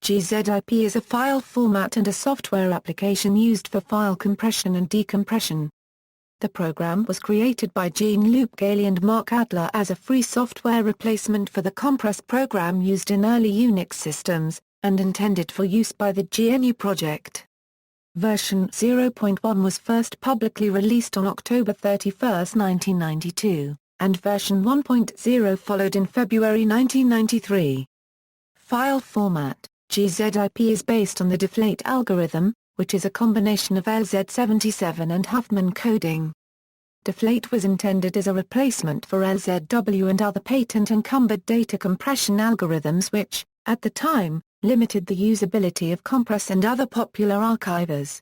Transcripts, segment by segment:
Gzip is a file format and a software application used for file compression and decompression. The program was created by Jean-Loup, Gailly and Mark Adler as a free software replacement for the compress program used in early Unix systems, and intended for use by the GNU Project. Version 0.1 was first publicly released on October 31, 1992, and version 1.0 followed in February 1993. File format: Gzip is based on the deflate algorithm, which is a combination of LZ77 and Huffman coding. Deflate was intended as a replacement for LZW and other patent-encumbered data compression algorithms which, at the time, limited the usability of compress and other popular archivers.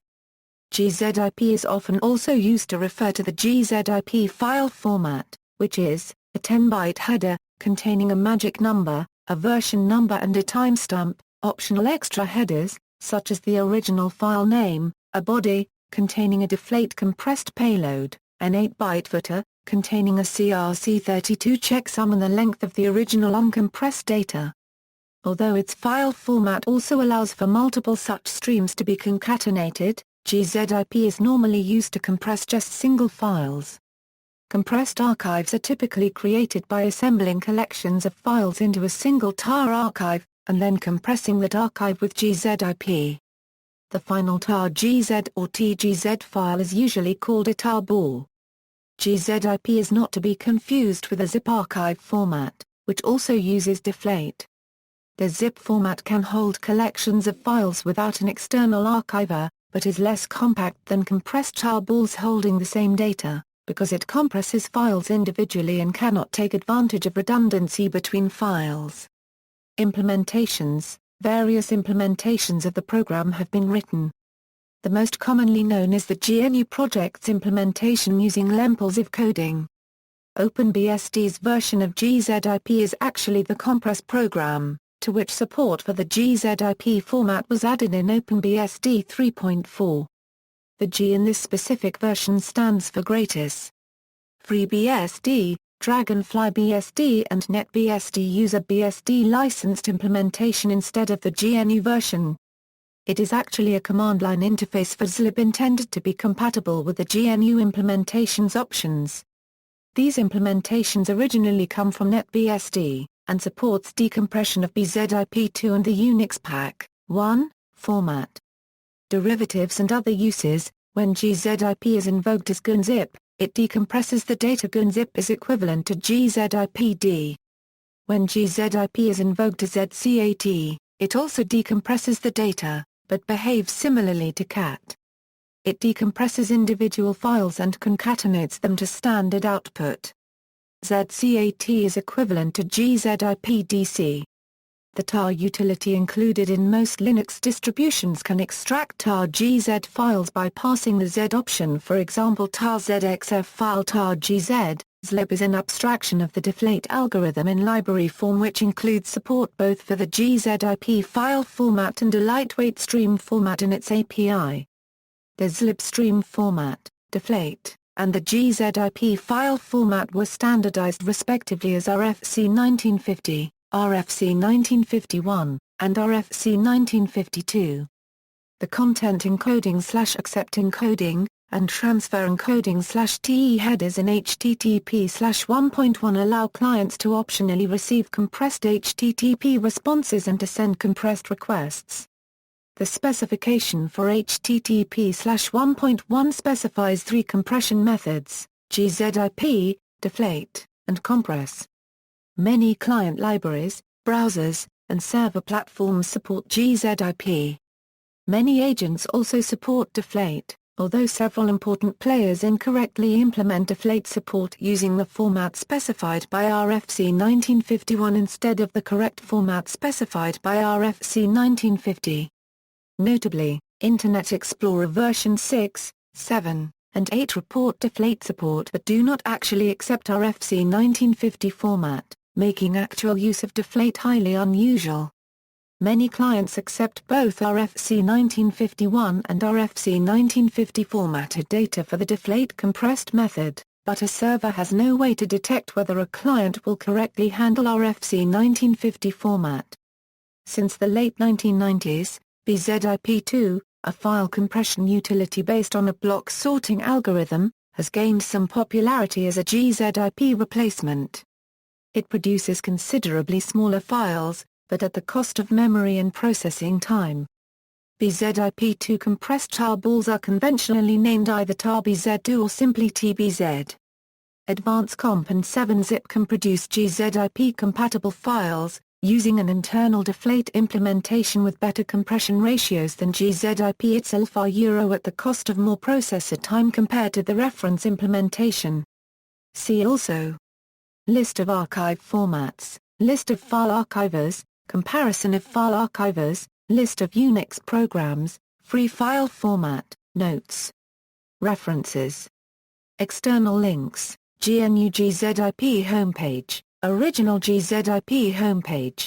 Gzip is often also used to refer to the Gzip file format, which is a 10-byte header, containing a magic number, a version number and a timestamp, optional extra headers, such as the original file name, a body, containing a deflate compressed payload, an 8-byte footer, containing a CRC32 checksum and the length of the original uncompressed data. Although its file format also allows for multiple such streams to be concatenated, Gzip is normally used to compress just single files. Compressed archives are typically created by assembling collections of files into a single tar archive, and then compressing that archive with Gzip. The final tar gz or tgz file is usually called a tarball. Gzip is not to be confused with a zip archive format, which also uses deflate. The zip format can hold collections of files without an external archiver, but is less compact than compressed tarballs holding the same data, because it compresses files individually and cannot take advantage of redundancy between files. Implementations: various implementations of the program have been written. The most commonly known is the GNU Project's implementation using lempel-ziv coding. OpenBSD's version of Gzip is actually the compress program, to which support for the Gzip format was added in OpenBSD 3.4. The G in this specific version stands for Gratis. FreeBSD, DragonflyBSD and NetBSD use a BSD licensed implementation instead of the GNU version. It is actually a command line interface for Gzip intended to be compatible with the GNU implementation's options. These implementations originally come from NetBSD, and supports decompression of bzip2 and the Unix Pack 1 format. Derivatives and other uses: when Gzip is invoked as Gzip, it decompresses the data. Gzip is equivalent to Gzipd. When Gzip is invoked as zcat, it also decompresses the data, but behaves similarly to cat. It decompresses individual files and concatenates them to standard output. zcat is equivalent to Gzipdc. The tar utility included in most Linux distributions can extract tar gz files by passing the z option. For example, tar zxf file tar gz. Zlib is an abstraction of the deflate algorithm in library form, which includes support both for the Gzip file format and a lightweight stream format in its API. The Zlib stream format, deflate, and the Gzip file format were standardized respectively as RFC 1950. RFC 1951, and RFC 1952. The content encoding/accept encoding, and transfer encoding/TE headers in HTTP/1.1 allow clients to optionally receive compressed HTTP responses and to send compressed requests. The specification for HTTP/1.1 specifies 3 compression methods: Gzip, deflate, and compress. Many client libraries, browsers, and server platforms support Gzip. Many agents also support deflate, although several important players incorrectly implement deflate support using the format specified by RFC 1951 instead of the correct format specified by RFC 1950. Notably, Internet Explorer version 6, 7, and 8 report deflate support but do not actually accept RFC 1950 format, making actual use of deflate highly unusual. Many clients accept both RFC 1951 and RFC 1950 formatted data for the deflate compressed method, but a server has no way to detect whether a client will correctly handle RFC 1950 format. Since the late 1990s, BZIP2, a file compression utility based on a block sorting algorithm, has gained some popularity as a gzip replacement. It produces considerably smaller files, but at the cost of memory and processing time. BZIP2 compressed tarballs are conventionally named either tarbz2 or simply tbz. Advanced Comp and 7-zip can produce gzip-compatible files, using an internal deflate implementation with better compression ratios than gzip itself at the cost of more processor time compared to the reference implementation. See also: List of archive formats, List of file archivers, Comparison of file archivers, List of Unix programs, Free file format, Notes. References. External links: GNU Gzip homepage, original Gzip homepage.